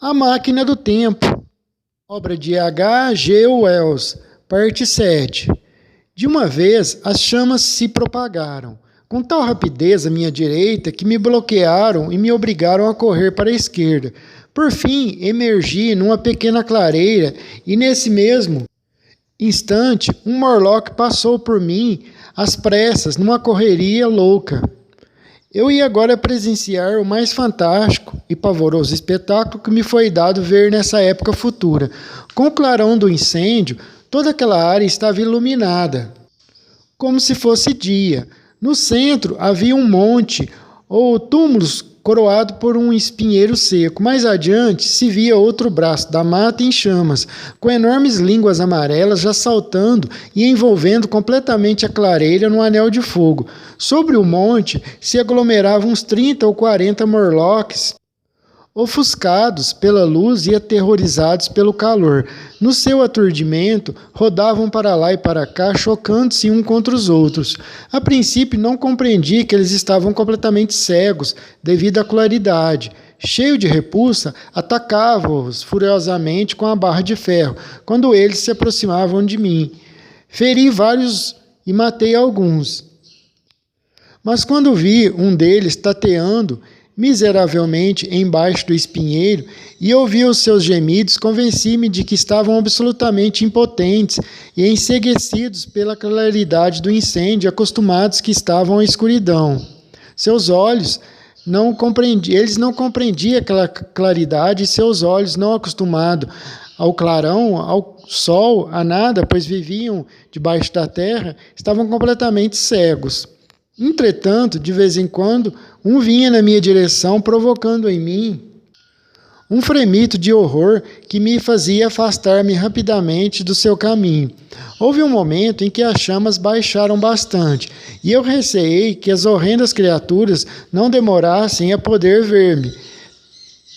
A Máquina do Tempo, obra de H. G. Wells, parte 7. De uma vez, as chamas se propagaram, com tal rapidez à minha direita que me bloquearam e me obrigaram a correr para a esquerda. Por fim, emergi numa pequena clareira e, nesse mesmo instante, um Morlock passou por mim às pressas, numa correria louca. Eu ia agora presenciar o mais fantástico e pavoroso espetáculo que me foi dado ver nessa época futura. Com o clarão do incêndio, toda aquela área estava iluminada, como se fosse dia. No centro havia um monte, ou túmulos, coroado por um espinheiro seco. Mais adiante se via outro braço da mata em chamas, com enormes línguas amarelas já saltando e envolvendo completamente a clareira num anel de fogo. Sobre o monte se aglomeravam uns 30 ou 40 Morlocks, ofuscados pela luz e aterrorizados pelo calor. No seu aturdimento, rodavam para lá e para cá, chocando-se uns contra os outros. A princípio, não compreendi que eles estavam completamente cegos devido à claridade. Cheio de repulsa, atacava-os furiosamente com a barra de ferro, quando eles se aproximavam de mim. Feri vários e matei alguns. Mas quando vi um deles tateando miseravelmente embaixo do espinheiro e ouvi os seus gemidos, convenci-me de que estavam absolutamente impotentes e enceguecidos pela claridade do incêndio, acostumados que estavam à escuridão. Seus olhos eles não compreendiam aquela claridade, e seus olhos, não acostumados ao clarão, ao sol, a nada, pois viviam debaixo da terra, estavam completamente cegos. Entretanto, de vez em quando, um vinha na minha direção, provocando em mim um fremito de horror que me fazia afastar-me rapidamente do seu caminho. Houve um momento em que as chamas baixaram bastante, e eu receei que as horrendas criaturas não demorassem a poder ver-me.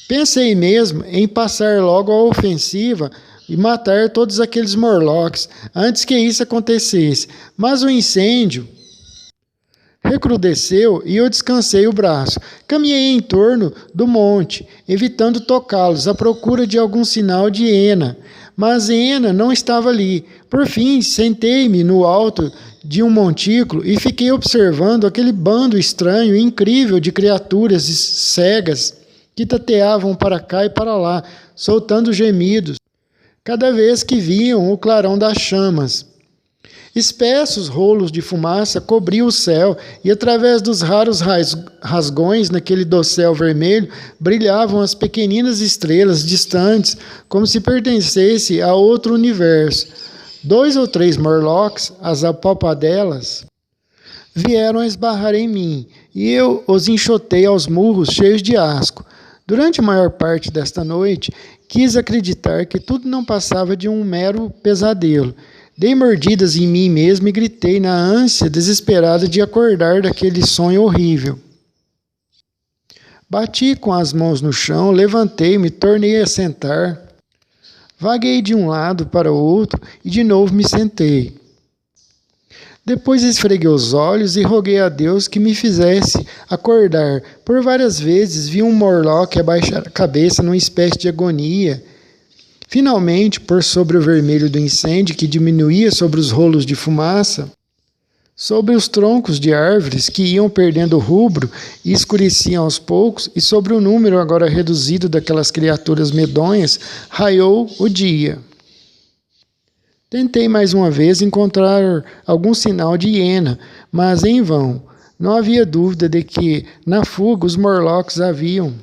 Pensei mesmo em passar logo à ofensiva e matar todos aqueles Morlocks antes que isso acontecesse, mas o incêndio recrudesceu e eu descansei o braço. Caminhei em torno do monte, evitando tocá-los, à procura de algum sinal de Ena. Mas Ena não estava ali. Por fim, sentei-me no alto de um montículo e fiquei observando aquele bando estranho e incrível de criaturas cegas que tateavam para cá e para lá, soltando gemidos, cada vez que viam o clarão das chamas. Espessos rolos de fumaça cobriam o céu e, através dos raros rasgões naquele dossel vermelho, brilhavam as pequeninas estrelas distantes, como se pertencesse a outro universo. 2 ou 3 Morlocks, as apalpadelas, vieram a esbarrar em mim, e eu os enxotei aos murros cheios de asco. Durante a maior parte desta noite, quis acreditar que tudo não passava de um mero pesadelo. Dei mordidas em mim mesmo e gritei na ânsia desesperada de acordar daquele sonho horrível. Bati com as mãos no chão, levantei-me, tornei a sentar. Vaguei de um lado para o outro e de novo me sentei. Depois esfreguei os olhos e roguei a Deus que me fizesse acordar. Por várias vezes vi um Morlock abaixar a cabeça numa espécie de agonia. Finalmente, por sobre o vermelho do incêndio que diminuía sobre os rolos de fumaça, sobre os troncos de árvores que iam perdendo o rubro e escureciam aos poucos, e sobre o número agora reduzido daquelas criaturas medonhas, raiou o dia. Tentei mais uma vez encontrar algum sinal de hiena, mas em vão. Não havia dúvida de que, na fuga, os Morlocks haviam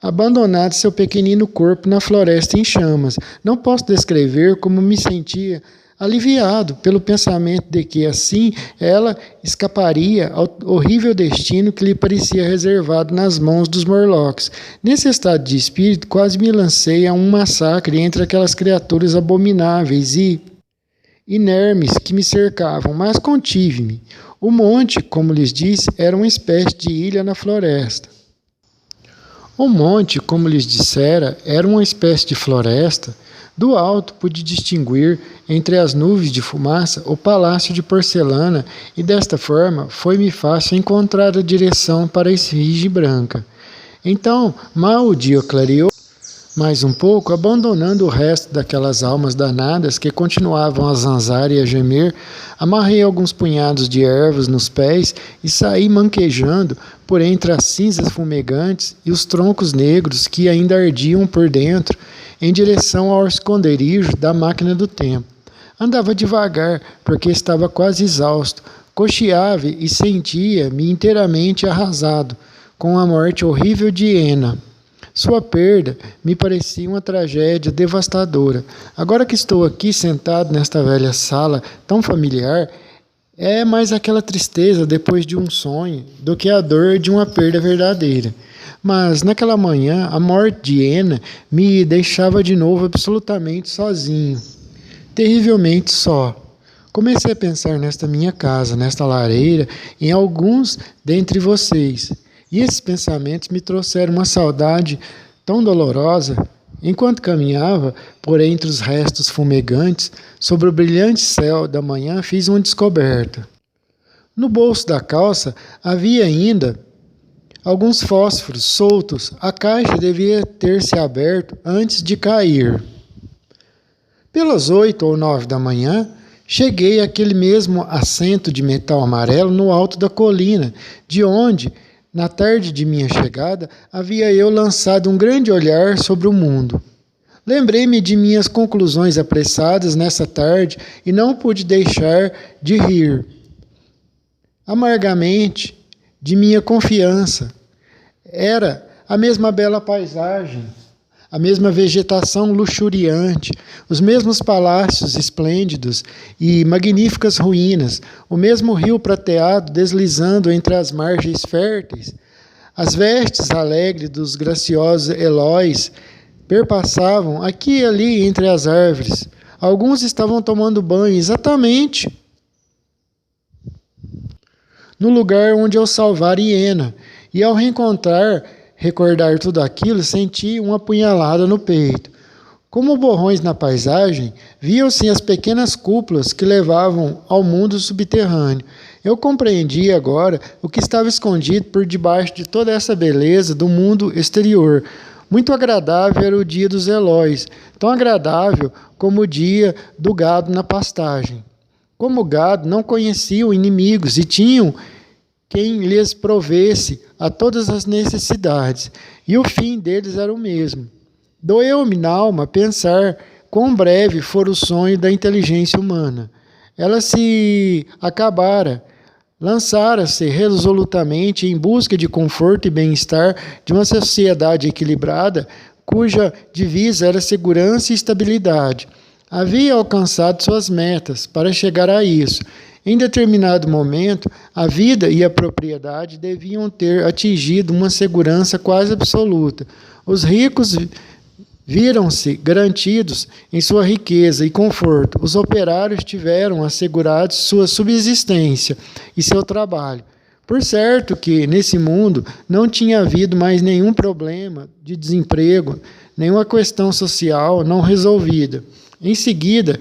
abandonado seu pequenino corpo na floresta em chamas. Não posso descrever como me sentia aliviado pelo pensamento de que, assim, ela escaparia ao horrível destino que lhe parecia reservado nas mãos dos Morlocks. Nesse estado de espírito, quase me lancei a um massacre entre aquelas criaturas abomináveis e inermes que me cercavam, mas contive-me. O monte, como lhes disse, era uma espécie de ilha na floresta. O monte, como lhes dissera, era uma espécie de floresta. Do alto pude distinguir, entre as nuvens de fumaça, o palácio de porcelana, e desta forma foi-me fácil encontrar a direção para a esfinge branca. Então, mal o dia clareou, Mais um pouco, abandonando o resto daquelas almas danadas que continuavam a zanzar e a gemer, amarrei alguns punhados de ervas nos pés e saí manquejando por entre as cinzas fumegantes e os troncos negros que ainda ardiam por dentro, em direção ao esconderijo da máquina do tempo. Andava devagar, porque estava quase exausto, cocheava e sentia-me inteiramente arrasado com a morte horrível de Ena. Sua perda me parecia uma tragédia devastadora. Agora que estou aqui sentado nesta velha sala tão familiar, é mais aquela tristeza depois de um sonho do que a dor de uma perda verdadeira. Mas naquela manhã, a morte de Ena me deixava de novo absolutamente sozinho, terrivelmente só. Comecei a pensar nesta minha casa, nesta lareira, em alguns dentre vocês. E esses pensamentos me trouxeram uma saudade tão dolorosa. Enquanto caminhava por entre os restos fumegantes, sobre o brilhante céu da manhã, fiz uma descoberta. No bolso da calça havia ainda alguns fósforos soltos. A caixa devia ter se aberto antes de cair. Pelas 8 ou 9 da manhã, cheguei àquele mesmo assento de metal amarelo no alto da colina, de onde, na tarde de minha chegada, havia eu lançado um grande olhar sobre o mundo. Lembrei-me de minhas conclusões apressadas nessa tarde e não pude deixar de rir amargamente de minha confiança. Era a mesma bela paisagem, a mesma vegetação luxuriante, os mesmos palácios esplêndidos e magníficas ruínas, o mesmo rio prateado deslizando entre as margens férteis. As vestes alegres dos graciosos Elóis perpassavam aqui e ali entre as árvores. Alguns estavam tomando banho exatamente no lugar onde eu salvara Iena, e ao recordar tudo aquilo, senti uma punhalada no peito. Como borrões na paisagem, viam-se as pequenas cúpulas que levavam ao mundo subterrâneo. Eu compreendi agora o que estava escondido por debaixo de toda essa beleza do mundo exterior. Muito agradável era o dia dos Elóis, tão agradável como o dia do gado na pastagem. Como o gado não conheciam inimigos e tinham quem lhes provesse a todas as necessidades, e o fim deles era o mesmo. Doeu-me na alma pensar quão breve fora o sonho da inteligência humana. Ela se acabara, lançara-se resolutamente em busca de conforto e bem-estar de uma sociedade equilibrada, cuja divisa era segurança e estabilidade. Havia alcançado suas metas para chegar a isso. Em determinado momento, a vida e a propriedade deviam ter atingido uma segurança quase absoluta. Os ricos viram-se garantidos em sua riqueza e conforto. Os operários tiveram assegurados sua subsistência e seu trabalho. Por certo que, nesse mundo, não tinha havido mais nenhum problema de desemprego, nenhuma questão social não resolvida. Em seguida,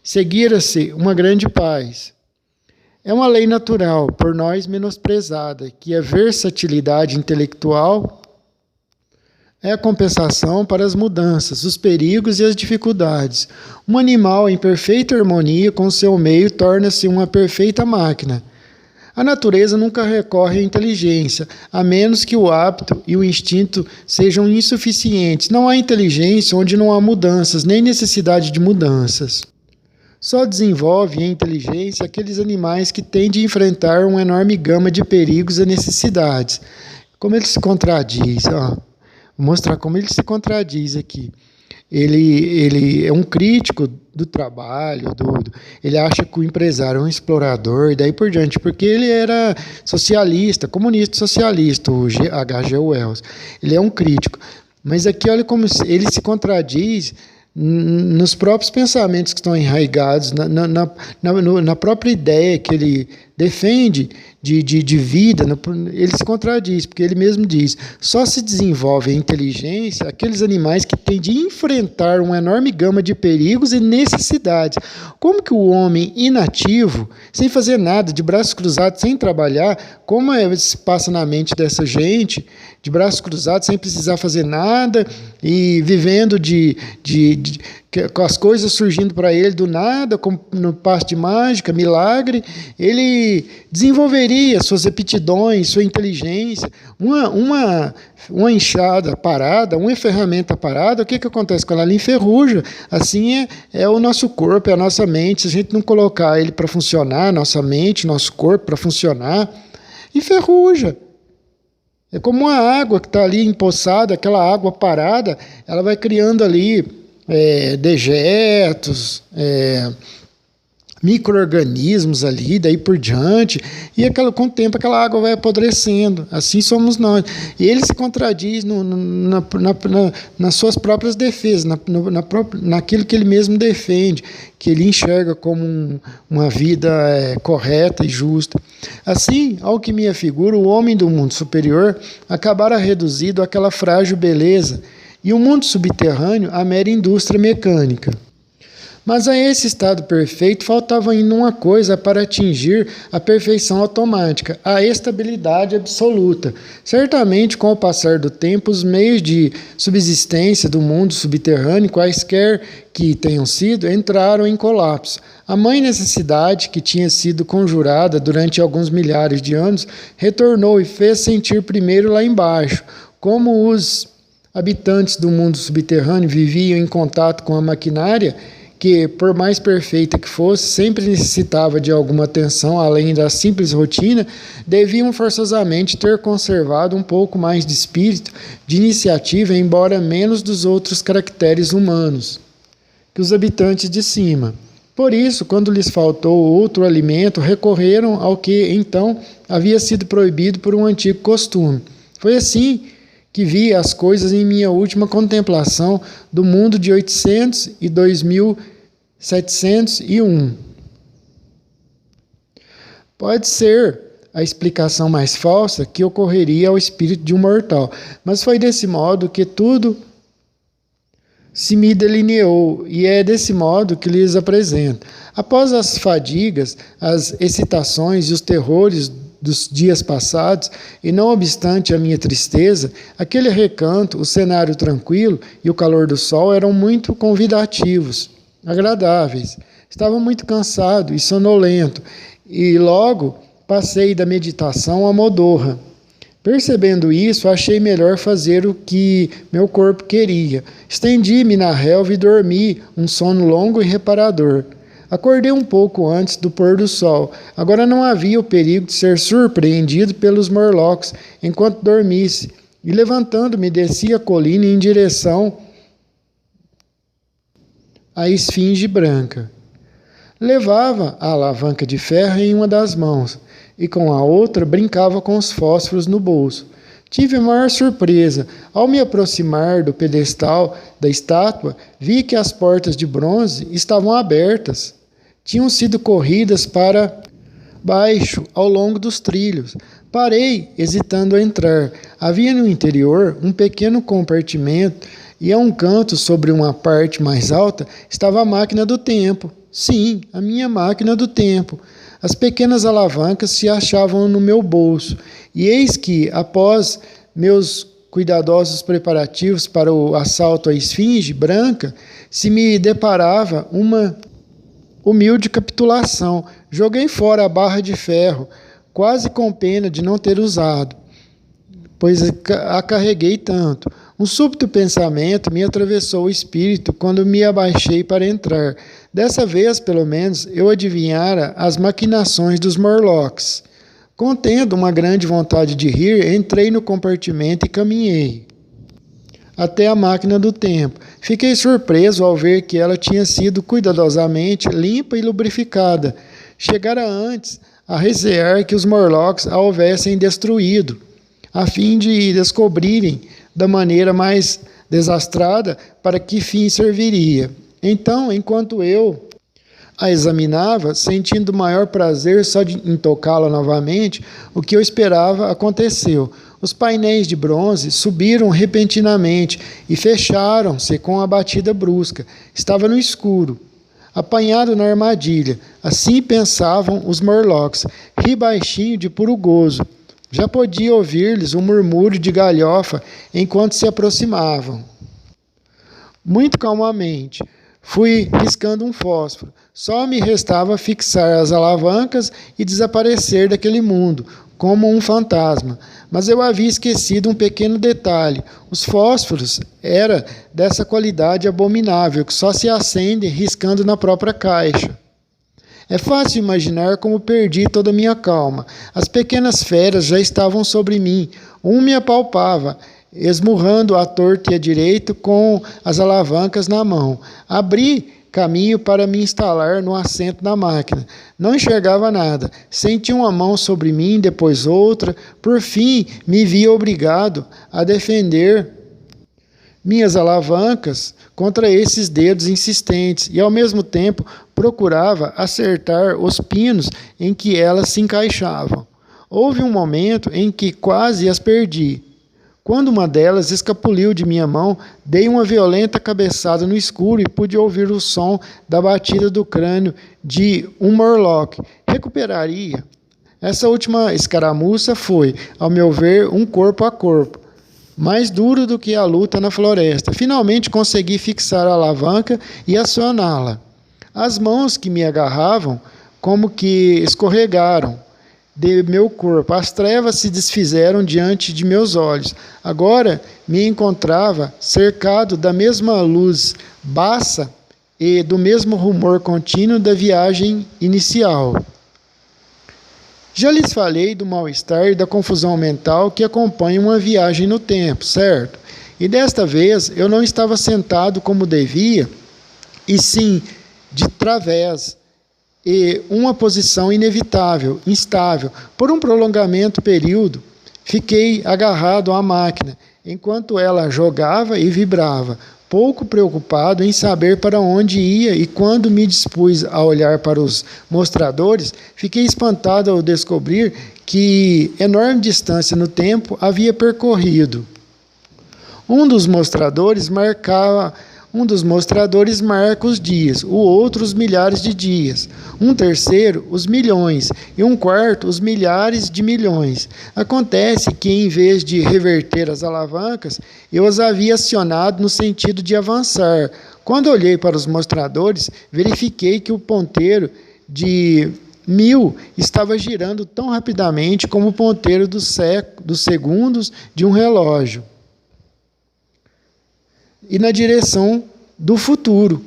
seguira-se uma grande paz. É uma lei natural, por nós menosprezada, que a versatilidade intelectual é a compensação para as mudanças, os perigos e as dificuldades. Um animal em perfeita harmonia com seu meio torna-se uma perfeita máquina. A natureza nunca recorre à inteligência, a menos que o hábito e o instinto sejam insuficientes. Não há inteligência onde não há mudanças, nem necessidade de mudanças. Só desenvolve a inteligência aqueles animais que têm de enfrentar uma enorme gama de perigos e necessidades. Como ele se contradiz, ó. Vou mostrar como ele se contradiz aqui. Ele é um crítico do trabalho, ele acha que o empresário é um explorador, e daí por diante, porque ele era socialista, comunista socialista, o H.G. Wells. Ele é um crítico. Mas aqui olha como ele se contradiz nos próprios pensamentos que estão enraigados, na própria ideia que ele defende de vida, ele se contradiz, porque ele mesmo diz, só se desenvolve a inteligência aqueles animais que têm de enfrentar uma enorme gama de perigos e necessidades. Como que o homem inativo, sem fazer nada, de braços cruzados, sem trabalhar, como se passa na mente dessa gente, de braços cruzados, sem precisar fazer nada e vivendo com as coisas surgindo para ele do nada, como no passe de mágica, milagre, ele desenvolveria suas aptidões, sua inteligência, uma enxada parada, uma ferramenta parada, o que acontece com ela? Ela enferruja. Assim é o nosso corpo, é a nossa mente. Se a gente não colocar ele para funcionar, nossa mente, nosso corpo para funcionar, enferruja. É como uma água que está ali empoçada, aquela água parada, ela vai criando ali dejetos, micro-organismos ali, daí por diante, e com o tempo aquela água vai apodrecendo. Assim somos nós. E ele se contradiz nas suas próprias defesas, naquilo que ele mesmo defende, que ele enxerga como uma vida correta e justa. Assim, ao que me afigura, o homem do mundo superior acabara reduzido àquela frágil beleza, e o mundo subterrâneo à mera indústria mecânica. Mas a esse estado perfeito faltava ainda uma coisa para atingir a perfeição automática, a estabilidade absoluta. Certamente, com o passar do tempo, os meios de subsistência do mundo subterrâneo, quaisquer que tenham sido, entraram em colapso. A mãe necessidade, que tinha sido conjurada durante alguns milhares de anos, retornou e fez sentir primeiro lá embaixo, como os habitantes do mundo subterrâneo viviam em contato com a maquinária, que, por mais perfeita que fosse, sempre necessitava de alguma atenção além da simples rotina, deviam forçosamente ter conservado um pouco mais de espírito, de iniciativa, embora menos dos outros caracteres humanos que os habitantes de cima. Por isso, quando lhes faltou outro alimento, recorreram ao que, então, havia sido proibido por um antigo costume. Foi assim que vi as coisas em minha última contemplação do mundo de 800 e 2701. Pode ser a explicação mais falsa que ocorreria ao espírito de um mortal, mas foi desse modo que tudo se me delineou, e é desse modo que lhes apresento. Após as fadigas, as excitações e os terrores dos dias passados, e não obstante a minha tristeza, aquele recanto, o cenário tranquilo e o calor do sol eram muito convidativos, agradáveis. Estava muito cansado e sonolento, e logo passei da meditação à modorra. Percebendo isso, achei melhor fazer o que meu corpo queria. Estendi-me na relva e dormi um sono longo e reparador. Acordei um pouco antes do pôr do sol. Agora não havia o perigo de ser surpreendido pelos Morlocks enquanto dormisse, e levantando-me desci a colina em direção à esfinge branca. Levava a alavanca de ferro em uma das mãos, e com a outra brincava com os fósforos no bolso. Tive a maior surpresa. Ao me aproximar do pedestal da estátua, vi que as portas de bronze estavam abertas. Tinham sido corridas para baixo ao longo dos trilhos. Parei, hesitando a entrar. Havia no interior um pequeno compartimento, e a um canto, sobre uma parte mais alta, estava a máquina do tempo. Sim, a minha máquina do tempo. As pequenas alavancas se achavam no meu bolso, e eis que, após meus cuidadosos preparativos para o assalto à esfinge branca, se me deparava uma humilde capitulação. Joguei fora a barra de ferro, quase com pena de não ter usado, pois a carreguei tanto. Um súbito pensamento me atravessou o espírito quando me abaixei para entrar. Dessa vez, pelo menos, eu adivinhara as maquinações dos Morlocks. Contendo uma grande vontade de rir, entrei no compartimento e caminhei até a máquina do tempo. Fiquei surpreso ao ver que ela tinha sido cuidadosamente limpa e lubrificada. Chegara antes a recear que os Morlocks a houvessem destruído, a fim de descobrirem da maneira mais desastrada para que fim serviria. Então, enquanto eu A examinava, sentindo maior prazer só em tocá-la novamente. O que eu esperava aconteceu. Os painéis de bronze subiram repentinamente e fecharam-se com a batida brusca. Estava no escuro, apanhado na armadilha. Assim pensavam os Morlocks. Ri baixinho de puro gozo. Já podia ouvir-lhes um murmúrio de galhofa enquanto se aproximavam. Muito calmamente, fui riscando um fósforo. Só me restava fixar as alavancas e desaparecer daquele mundo, como um fantasma. Mas eu havia esquecido um pequeno detalhe. Os fósforos eram dessa qualidade abominável, que só se acendem riscando na própria caixa. É fácil imaginar como perdi toda a minha calma. As pequenas feras já estavam sobre mim. Um me apalpava, esmurrando à torta e à direita com as alavancas na mão. Abri caminho para me instalar no assento da máquina. Não enxergava nada. Senti uma mão sobre mim, depois outra. Por fim, me vi obrigado a defender minhas alavancas contra esses dedos insistentes e, ao mesmo tempo, procurava acertar os pinos em que elas se encaixavam. Houve um momento em que quase as perdi. Quando uma delas escapuliu de minha mão, dei uma violenta cabeçada no escuro e pude ouvir o som da batida do crânio de um Morlock. Recuperaria. Essa última escaramuça foi, ao meu ver, um corpo a corpo, mais duro do que a luta na floresta. Finalmente consegui fixar a alavanca e acioná-la. As mãos que me agarravam como que escorregaram de meu corpo. As trevas se desfizeram diante de meus olhos. Agora me encontrava cercado da mesma luz baça e do mesmo rumor contínuo da viagem inicial. Já lhes falei do mal-estar e da confusão mental que acompanham uma viagem no tempo, certo? E desta vez eu não estava sentado como devia, e sim de través, e uma posição inevitável, instável. Por um prolongamento período, fiquei agarrado à máquina, enquanto ela jogava e vibrava, pouco preocupado em saber para onde ia, e quando me dispus a olhar para os mostradores, fiquei espantado ao descobrir que enorme distância no tempo havia percorrido. Um dos mostradores marca os dias, o outro os milhares de dias, um terceiro os milhões e um quarto os milhares de milhões. Acontece que, em vez de reverter as alavancas, eu as havia acionado no sentido de avançar. Quando olhei para os mostradores, verifiquei que o ponteiro de 1000 estava girando tão rapidamente como o ponteiro dos segundos de um relógio, e na direção do futuro.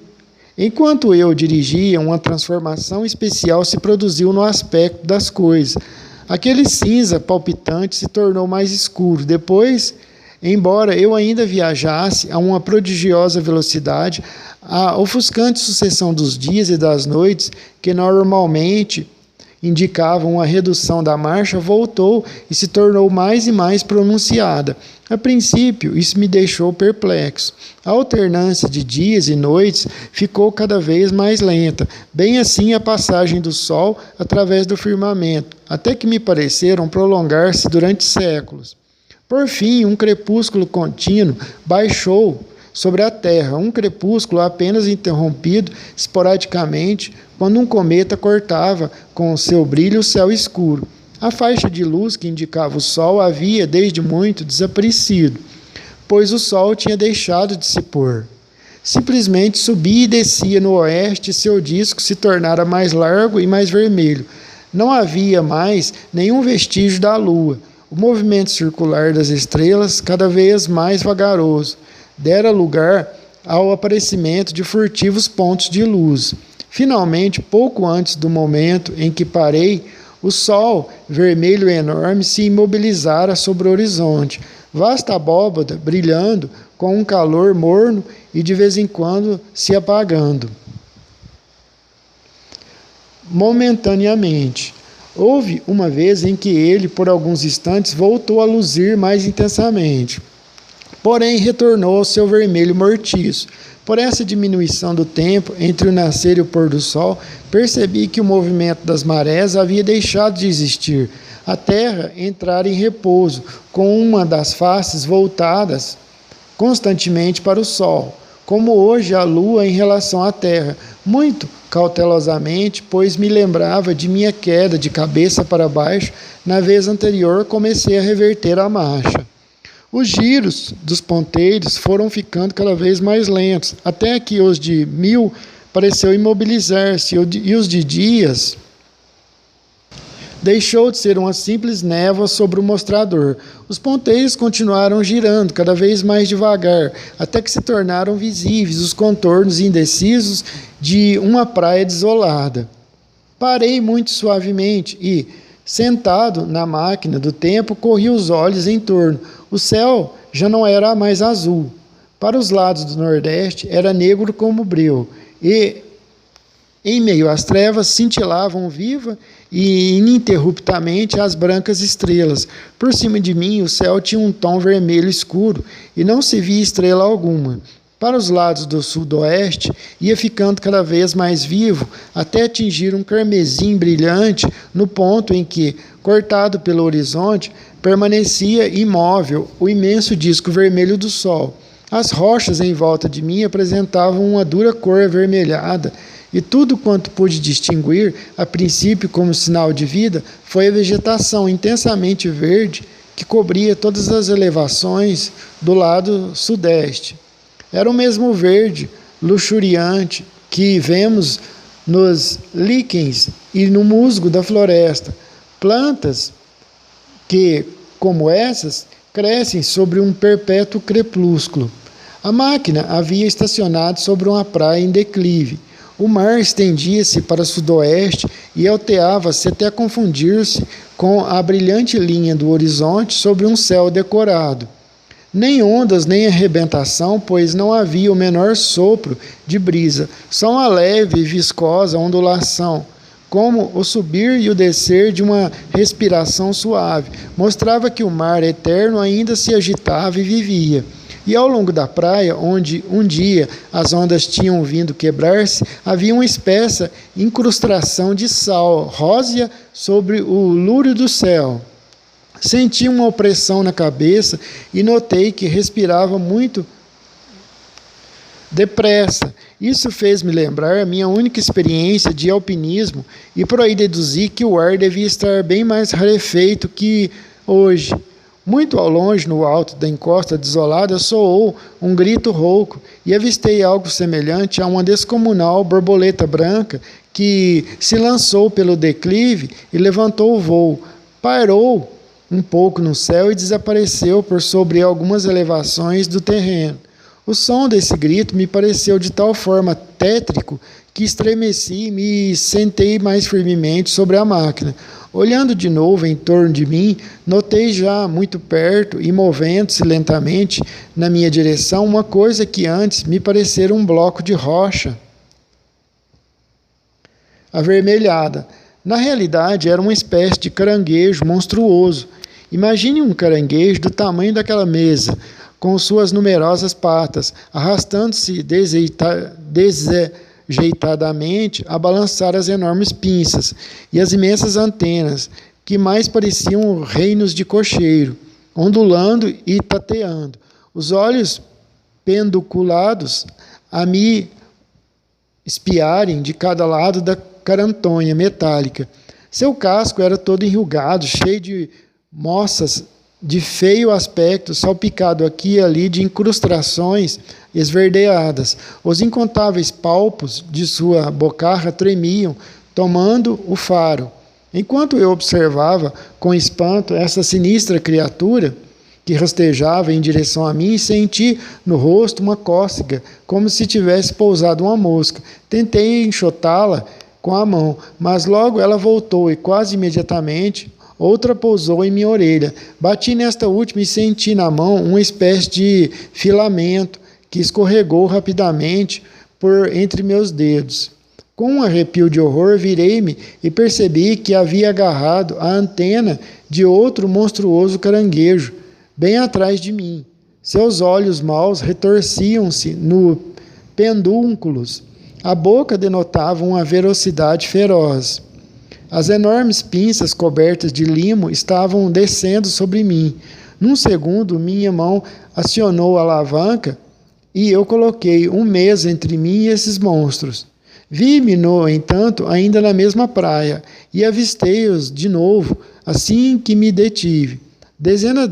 Enquanto eu dirigia, uma transformação especial se produziu no aspecto das coisas. Aquele cinza palpitante se tornou mais escuro. Depois, embora eu ainda viajasse a uma prodigiosa velocidade, a ofuscante sucessão dos dias e das noites, que normalmente indicavam uma redução da marcha, voltou e se tornou mais e mais pronunciada. A princípio, isso me deixou perplexo. A alternância de dias e noites ficou cada vez mais lenta, bem assim a passagem do sol através do firmamento, até que me pareceram prolongar-se durante séculos. Por fim, um crepúsculo contínuo baixou sobre a Terra, um crepúsculo apenas interrompido esporadicamente quando um cometa cortava com seu brilho o céu escuro. A faixa de luz que indicava o Sol havia, desde muito, desaparecido, pois o Sol tinha deixado de se pôr. Simplesmente subia e descia no oeste, e seu disco se tornara mais largo e mais vermelho. Não havia mais nenhum vestígio da Lua. O movimento circular das estrelas, cada vez mais vagaroso, dera lugar ao aparecimento de furtivos pontos de luz. Finalmente, pouco antes do momento em que parei, o sol, vermelho e enorme, se imobilizara sobre o horizonte, vasta abóbada brilhando com um calor morno e de vez em quando se apagando momentaneamente. Houve uma vez em que ele, por alguns instantes, voltou a luzir mais intensamente. porém retornou ao seu vermelho mortiço. Por essa diminuição do tempo entre o nascer e o pôr do sol, percebi que o movimento das marés havia deixado de existir. A terra entrara em repouso, com uma das faces voltadas constantemente para o sol, como hoje a lua em relação à terra, muito cautelosamente, pois me lembrava de minha queda de cabeça para baixo. Na vez anterior, comecei a reverter a marcha. Os giros dos ponteiros foram ficando cada vez mais lentos, até que os de 1000 pareceu imobilizar-se e os de dias deixou de ser uma simples névoa sobre o mostrador. Os ponteiros continuaram girando cada vez mais devagar, até que se tornaram visíveis os contornos indecisos de uma praia desolada. Parei muito suavemente e, sentado na máquina do tempo, corri os olhos em torno. O céu já não era mais azul. Para os lados do nordeste era negro como breu, e em meio às trevas cintilavam viva e ininterruptamente as brancas estrelas. Por cima de mim o céu tinha um tom vermelho escuro e não se via estrela alguma. Para os lados do sudoeste ia ficando cada vez mais vivo, até atingir um carmesim brilhante no ponto em que, cortado pelo horizonte, permanecia imóvel o imenso disco vermelho do sol. As rochas em volta de mim apresentavam uma dura cor avermelhada, e tudo quanto pude distinguir, a princípio como sinal de vida, foi a vegetação intensamente verde que cobria todas as elevações do lado sudeste. Era o mesmo verde luxuriante que vemos nos líquens e no musgo da floresta. Plantas que, como essas, crescem sobre um perpétuo crepúsculo. A máquina havia estacionado sobre uma praia em declive. O mar estendia-se para sudoeste e alteava-se até confundir-se com a brilhante linha do horizonte sobre um céu decorado. Nem ondas, nem arrebentação, pois não havia o menor sopro de brisa, só uma leve e viscosa ondulação, como o subir e o descer de uma respiração suave. Mostrava que o mar eterno ainda se agitava e vivia. E ao longo da praia, onde um dia as ondas tinham vindo quebrar-se, havia uma espessa incrustação de sal rósea sobre o lúrio do céu. Senti uma opressão na cabeça e notei que respirava muito depressa. Isso fez-me lembrar a minha única experiência de alpinismo e por aí deduzi que o ar devia estar bem mais rarefeito que hoje. Muito ao longe, no alto da encosta desolada, soou um grito rouco e avistei algo semelhante a uma descomunal borboleta branca que se lançou pelo declive e levantou o voo. Pairou um pouco no céu e desapareceu por sobre algumas elevações do terreno. O som desse grito me pareceu de tal forma tétrico que estremeci e me sentei mais firmemente sobre a máquina. Olhando de novo em torno de mim, notei já muito perto e movendo-se lentamente na minha direção uma coisa que antes me parecera um bloco de rocha avermelhada. Na realidade, era uma espécie de caranguejo monstruoso. Imagine um caranguejo do tamanho daquela mesa, com suas numerosas patas, arrastando-se desajeitadamente a balançar as enormes pinças e as imensas antenas, que mais pareciam reinos de cocheiro, ondulando e tateando. Os olhos pedunculados a me espiarem de cada lado da carantonha metálica. Seu casco era todo enrugado, cheio de moças de feio aspecto, salpicado aqui e ali de incrustações esverdeadas. Os incontáveis palpos de sua bocarra tremiam, tomando o faro. Enquanto eu observava com espanto essa sinistra criatura que rastejava em direção a mim, senti no rosto uma cócega, como se tivesse pousado uma mosca. Tentei enxotá-la com a mão, mas logo ela voltou e quase imediatamente outra pousou em minha orelha. Bati nesta última e senti na mão uma espécie de filamento que escorregou rapidamente por entre meus dedos. Com um arrepio de horror, virei-me e percebi que havia agarrado a antena de outro monstruoso caranguejo, bem atrás de mim. Seus olhos maus retorciam-se no pendúnculos. A boca denotava uma ferocidade feroz. As enormes pinças cobertas de limo estavam descendo sobre mim. Num segundo, minha mão acionou a alavanca e eu coloquei um mês entre mim e esses monstros. Vi-me, no entanto, ainda na mesma praia e avistei-os de novo assim que me detive. Dezenas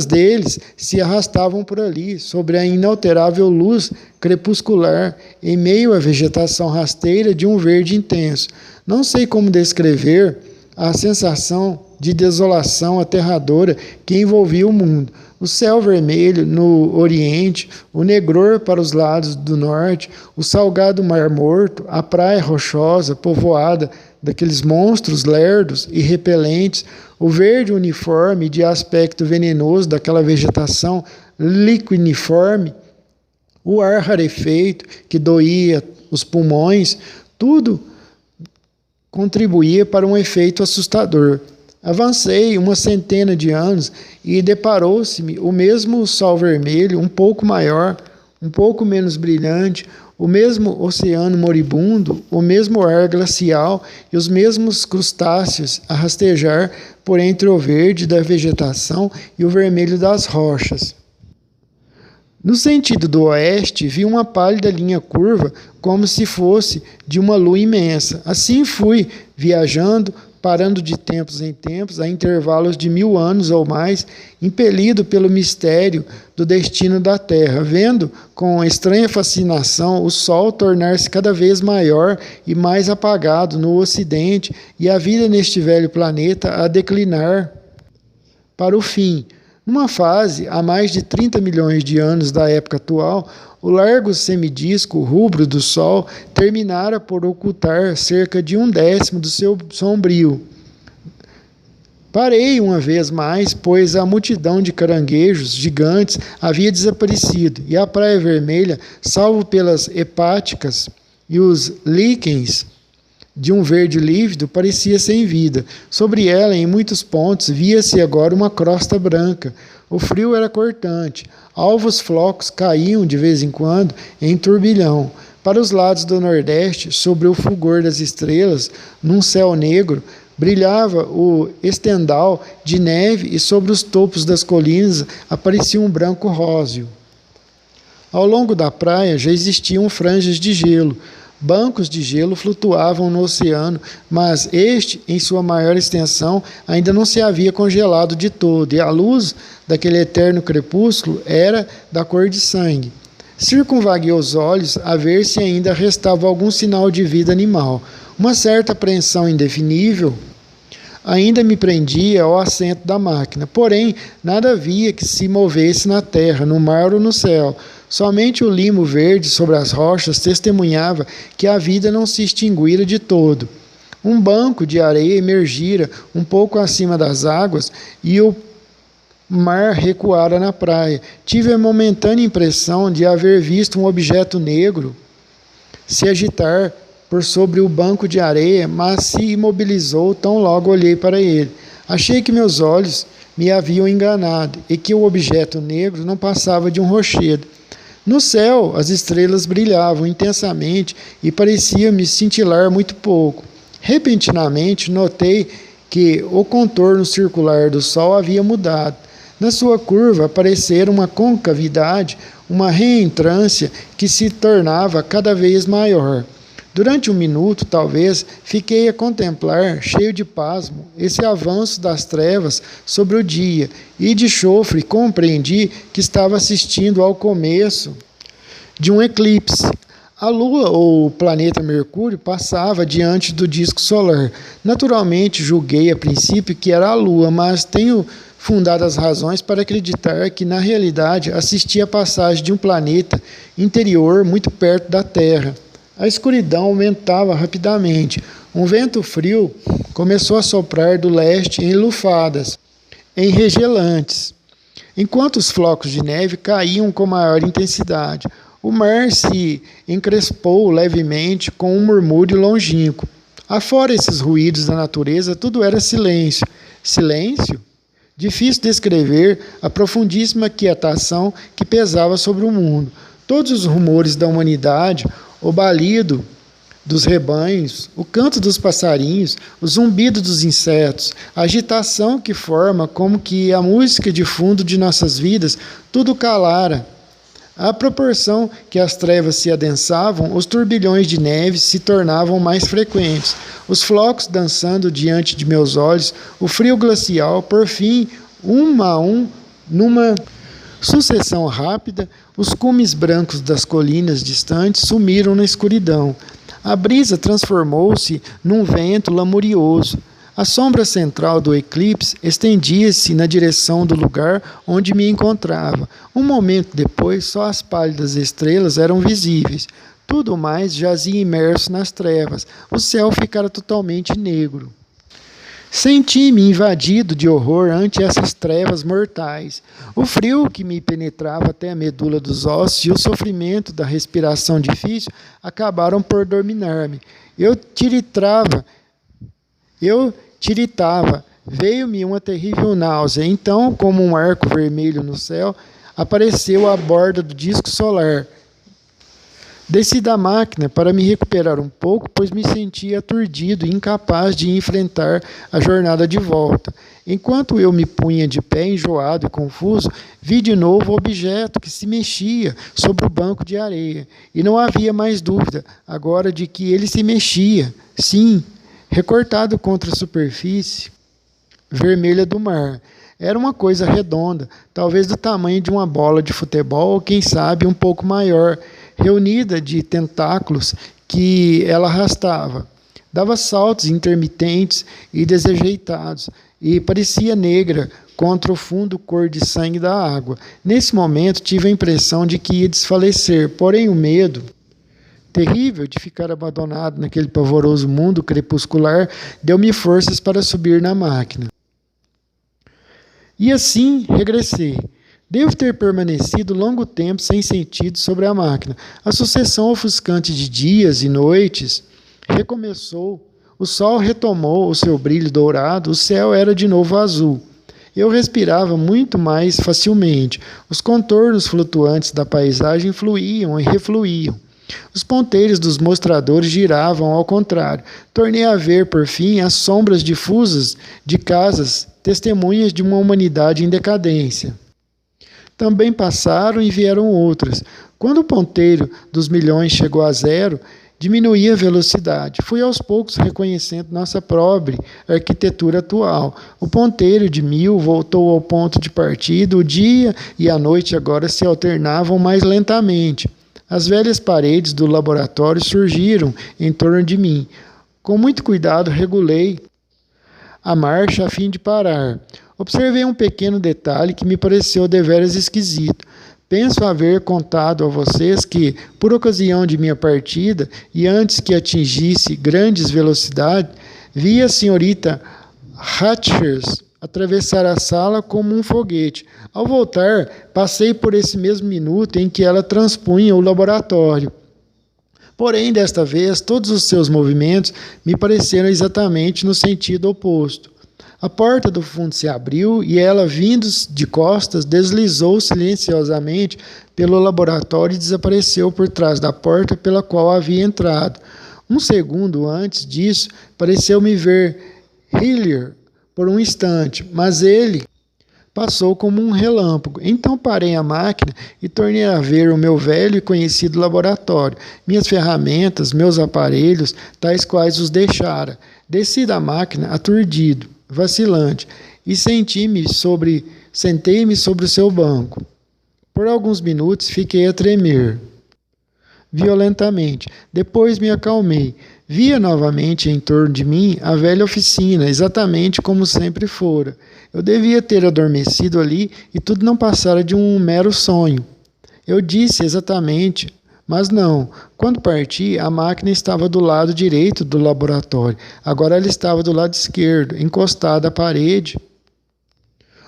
deles se arrastavam por ali, sobre a inalterável luz crepuscular, em meio à vegetação rasteira de um verde intenso. Não sei como descrever a sensação de desolação aterradora que envolvia o mundo. O céu vermelho no oriente, o negror para os lados do norte, o salgado mar morto, a praia rochosa, povoada daqueles monstros lerdos e repelentes, o verde uniforme de aspecto venenoso daquela vegetação liquiniforme, o ar rarefeito que doía os pulmões, tudo contribuía para um efeito assustador. Avancei uma centena de anos e deparou-se-me o mesmo sol vermelho, um pouco maior, um pouco menos brilhante, o mesmo oceano moribundo, o mesmo ar glacial e os mesmos crustáceos a rastejar por entre o verde da vegetação e o vermelho das rochas. No sentido do oeste, vi uma pálida linha curva, como se fosse de uma lua imensa. Assim fui, viajando, parando de tempos em tempos, a intervalos de 1000 anos ou mais, impelido pelo mistério do destino da Terra, vendo com estranha fascinação o Sol tornar-se cada vez maior e mais apagado no ocidente e a vida neste velho planeta a declinar para o fim. Numa fase, há mais de 30 milhões de anos da época atual, o largo semidisco rubro do Sol terminara por ocultar cerca de 1/10 do seu sombrio. Parei uma vez mais, pois a multidão de caranguejos gigantes havia desaparecido, e a Praia Vermelha, salvo pelas hepáticas e os líquens de um verde lívido, parecia sem vida. Sobre ela, em muitos pontos, via-se agora uma crosta branca. O frio era cortante. Alvos flocos caíam de vez em quando em turbilhão. Para os lados do nordeste, sobre o fulgor das estrelas, num céu negro, brilhava o estendal de neve e sobre os topos das colinas aparecia um branco róseo. Ao longo da praia já existiam franjas de gelo. Bancos de gelo flutuavam no oceano, mas este, em sua maior extensão, ainda não se havia congelado de todo, e a luz daquele eterno crepúsculo era da cor de sangue. Circunvaguei os olhos a ver se ainda restava algum sinal de vida animal. Uma certa apreensão indefinível ainda me prendia ao assento da máquina, porém nada havia que se movesse na terra, no mar ou no céu. Somente o limo verde sobre as rochas testemunhava que a vida não se extinguira de todo. Um banco de areia emergira um pouco acima das águas e o mar recuara na praia. Tive a momentânea impressão de haver visto um objeto negro se agitar por sobre o banco de areia, mas se imobilizou tão logo olhei para ele. Achei que meus olhos me haviam enganado e que o objeto negro não passava de um rochedo. No céu, as estrelas brilhavam intensamente e pareciam-me cintilar muito pouco. Repentinamente, notei que o contorno circular do Sol havia mudado. Na sua curva aparecera uma concavidade, uma reentrância que se tornava cada vez maior. Durante um minuto, talvez, fiquei a contemplar, cheio de pasmo, esse avanço das trevas sobre o dia, e de chofre compreendi que estava assistindo ao começo de um eclipse. A Lua, ou o planeta Mercúrio, passava diante do disco solar. Naturalmente, julguei a princípio que era a Lua, mas tenho fundadas razões para acreditar que, na realidade, assisti à passagem de um planeta interior muito perto da Terra. A escuridão aumentava rapidamente. Um vento frio começou a soprar do leste em lufadas, enregelantes, enquanto os flocos de neve caíam com maior intensidade. O mar se encrespou levemente com um murmúrio longínquo. Afora esses ruídos da natureza, tudo era silêncio. Silêncio? Difícil descrever a profundíssima quietação que pesava sobre o mundo. Todos os rumores da humanidade, o balido dos rebanhos, o canto dos passarinhos, o zumbido dos insetos, a agitação que forma como que a música de fundo de nossas vidas, tudo calara. À proporção que as trevas se adensavam, os turbilhões de neve se tornavam mais frequentes, os flocos dançando diante de meus olhos, o frio glacial, por fim, um a um, numa sucessão rápida, os cumes brancos das colinas distantes sumiram na escuridão. A brisa transformou-se num vento lamurioso. A sombra central do eclipse estendia-se na direção do lugar onde me encontrava. Um momento depois, só as pálidas estrelas eram visíveis. Tudo mais jazia imerso nas trevas. O céu ficara totalmente negro. Senti-me invadido de horror ante essas trevas mortais. O frio que me penetrava até a medula dos ossos e o sofrimento da respiração difícil acabaram por dominar-me. Eu tiritava, veio-me uma terrível náusea. Então, como um arco vermelho no céu, apareceu à borda do disco solar. Desci da máquina para me recuperar um pouco, pois me sentia aturdido e incapaz de enfrentar a jornada de volta. Enquanto eu me punha de pé, enjoado e confuso, vi de novo o objeto que se mexia sobre o banco de areia. E não havia mais dúvida, agora, de que ele se mexia. Sim, recortado contra a superfície vermelha do mar. Era uma coisa redonda, talvez do tamanho de uma bola de futebol, ou quem sabe um pouco maior, reunida de tentáculos que ela arrastava. Dava saltos intermitentes e desajeitados, e parecia negra contra o fundo cor de sangue da água. Nesse momento tive a impressão de que ia desfalecer, porém o medo terrível de ficar abandonado naquele pavoroso mundo crepuscular deu-me forças para subir na máquina. E assim regressei. Devo ter permanecido longo tempo sem sentido sobre a máquina. A sucessão ofuscante de dias e noites recomeçou. O sol retomou o seu brilho dourado, o céu era de novo azul. Eu respirava muito mais facilmente. Os contornos flutuantes da paisagem fluíam e refluíam. Os ponteiros dos mostradores giravam ao contrário. Tornei a ver, por fim, as sombras difusas de casas, testemunhas de uma humanidade em decadência. Também passaram e vieram outras. Quando o ponteiro dos milhões chegou a zero, diminuí a velocidade. Fui aos poucos reconhecendo nossa pobre arquitetura atual. O ponteiro de 1000 voltou ao ponto de partida. O dia e a noite agora se alternavam mais lentamente. As velhas paredes do laboratório surgiram em torno de mim. Com muito cuidado, regulei a marcha a fim de parar. Observei um pequeno detalhe que me pareceu deveras esquisito. Penso haver contado a vocês que, por ocasião de minha partida, e antes que atingisse grandes velocidades, vi a senhorita Hatchers atravessar a sala como um foguete. Ao voltar, passei por esse mesmo minuto em que ela transpunha o laboratório. Porém, desta vez, todos os seus movimentos me pareceram exatamente no sentido oposto. A porta do fundo se abriu e ela, vindo de costas, deslizou silenciosamente pelo laboratório e desapareceu por trás da porta pela qual havia entrado. Um segundo antes disso, pareceu-me ver Hillier por um instante, mas ele passou como um relâmpago. Então parei a máquina e tornei a ver o meu velho e conhecido laboratório, minhas ferramentas, meus aparelhos, tais quais os deixara. Desci da máquina aturdido, vacilante, e sentei-me sobre o seu banco. Por alguns minutos fiquei a tremer violentamente. Depois me acalmei. Via novamente em torno de mim a velha oficina, exatamente como sempre fora. Eu devia ter adormecido ali e tudo não passara de um mero sonho. Eu disse exatamente, mas não. Quando parti, a máquina estava do lado direito do laboratório. Agora ela estava do lado esquerdo, encostada à parede,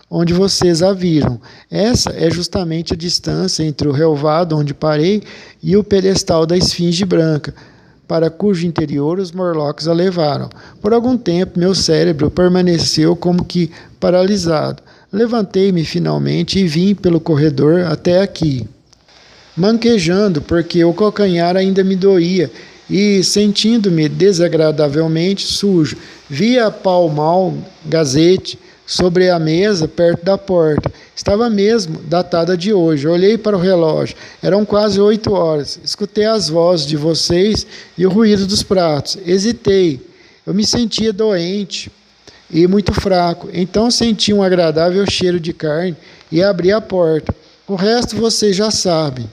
onde vocês a viram. Essa é justamente a distância entre o relvado onde parei e o pedestal da esfinge branca, para cujo interior os Morlocks a levaram. Por algum tempo, meu cérebro permaneceu como que paralisado. Levantei-me finalmente e vim pelo corredor até aqui, manquejando porque o calcanhar ainda me doía e sentindo-me desagradavelmente sujo. Vi a Pall Mall Gazette sobre a mesa perto da porta. Estava mesmo datada de hoje. Olhei para o relógio. Eram quase 8 horas. Escutei as vozes de vocês e o ruído dos pratos. Hesitei. Eu me sentia doente e muito fraco. Então senti um agradável cheiro de carne e abri a porta. O resto vocês já sabem.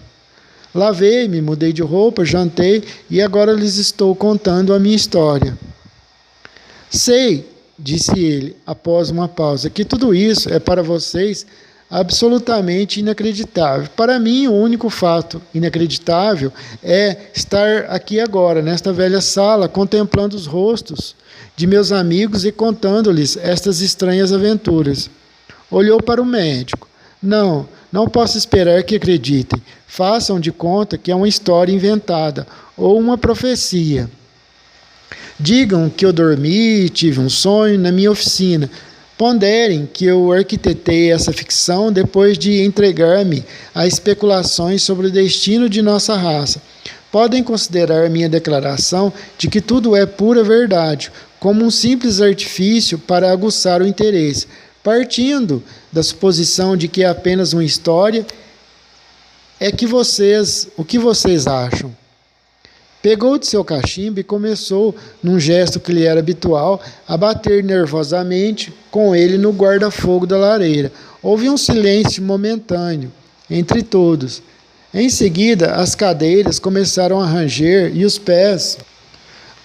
Lavei-me, mudei de roupa, jantei e agora lhes estou contando a minha história. Sei, disse ele, após uma pausa, que tudo isso é para vocês absolutamente inacreditável. Para mim, o único fato inacreditável é estar aqui agora, nesta velha sala, contemplando os rostos de meus amigos e contando-lhes estas estranhas aventuras. Olhou para o médico. Não posso esperar que acreditem. Façam de conta que é uma história inventada ou uma profecia. Digam que eu dormi e tive um sonho na minha oficina. Ponderem que eu arquitetei essa ficção depois de entregar-me a especulações sobre o destino de nossa raça. Podem considerar minha declaração de que tudo é pura verdade, como um simples artifício para aguçar o interesse, partindo da suposição de que é apenas uma história. O que vocês acham? Pegou de seu cachimbo e começou, num gesto que lhe era habitual, a bater nervosamente com ele no guarda-fogo da lareira. Houve um silêncio momentâneo entre todos. Em seguida, as cadeiras começaram a ranger e os pés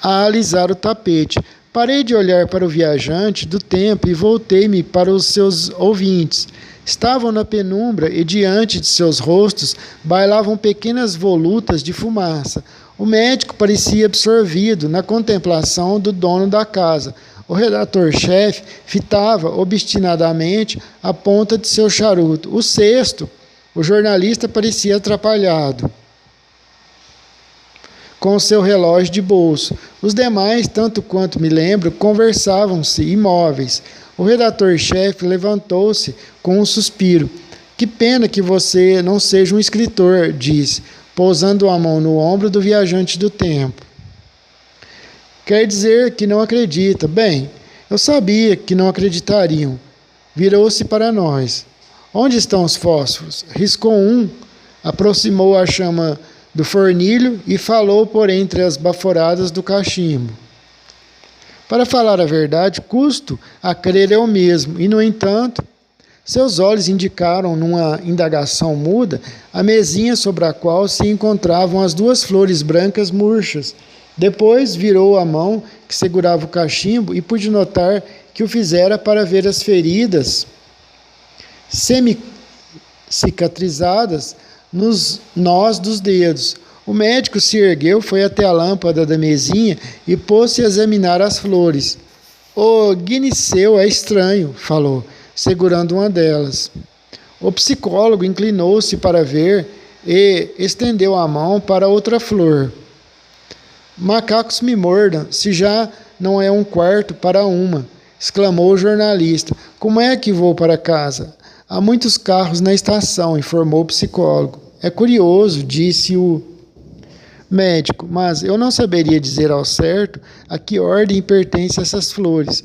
a alisar o tapete. Parei de olhar para o viajante do tempo e voltei-me para os seus ouvintes. Estavam na penumbra e diante de seus rostos bailavam pequenas volutas de fumaça. O médico parecia absorvido na contemplação do dono da casa. O redator-chefe fitava obstinadamente a ponta de seu charuto. O sexto, o jornalista, parecia atrapalhado com seu relógio de bolso. Os demais, tanto quanto me lembro, conversavam-se imóveis. O redator-chefe levantou-se com um suspiro. Que pena que você não seja um escritor, disse, pousando a mão no ombro do viajante do tempo. Quer dizer que não acredita. Bem, eu sabia que não acreditariam. Virou-se para nós. Onde estão os fósforos? Riscou um, aproximou a chama do fornilho e falou por entre as baforadas do cachimbo. Para falar a verdade, custo a crer eu mesmo, e, no entanto, seus olhos indicaram, numa indagação muda, a mesinha sobre a qual se encontravam as 2 flores brancas murchas. Depois virou a mão que segurava o cachimbo e pude notar que o fizera para ver as feridas semi-cicatrizadas nos nós dos dedos. O médico se ergueu, foi até a lâmpada da mesinha e pôs-se a examinar as flores. O guiniceu é estranho, falou, segurando uma delas. O psicólogo inclinou-se para ver e estendeu a mão para outra flor. Macacos me mordam, se já não é um quarto para uma, exclamou o jornalista. Como é que vou para casa? Há muitos carros na estação, informou o psicólogo. É curioso, disse o médico, mas eu não saberia dizer ao certo a que ordem pertencem essas flores.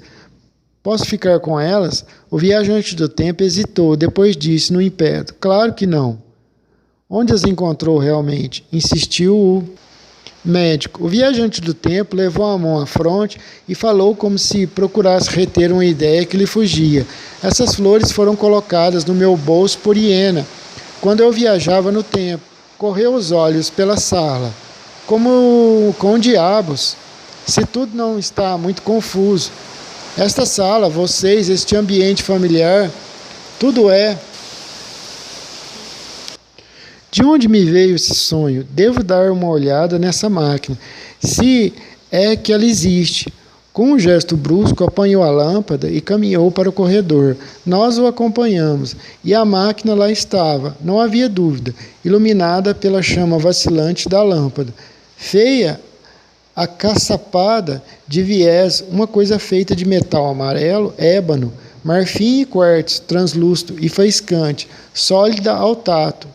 Posso ficar com elas? O viajante do tempo hesitou, depois disse no império. Claro que não. Onde as encontrou realmente? Insistiu o médico. O viajante do tempo levou a mão à fronte e falou como se procurasse reter uma ideia que lhe fugia. Essas flores foram colocadas no meu bolso por hiena, quando eu viajava no tempo. Correu os olhos pela sala, como com diabos, se tudo não está muito confuso. Esta sala, vocês, este ambiente familiar, tudo é. De onde me veio esse sonho? Devo dar uma olhada nessa máquina, se é que ela existe. Com um gesto brusco, apanhou a lâmpada e caminhou para o corredor. Nós o acompanhamos, e a máquina lá estava, não havia dúvida, iluminada pela chama vacilante da lâmpada. Feia, acaçapada de viés, uma coisa feita de metal amarelo, ébano, marfim e quartzo, translúcido e faiscante, sólida ao tato,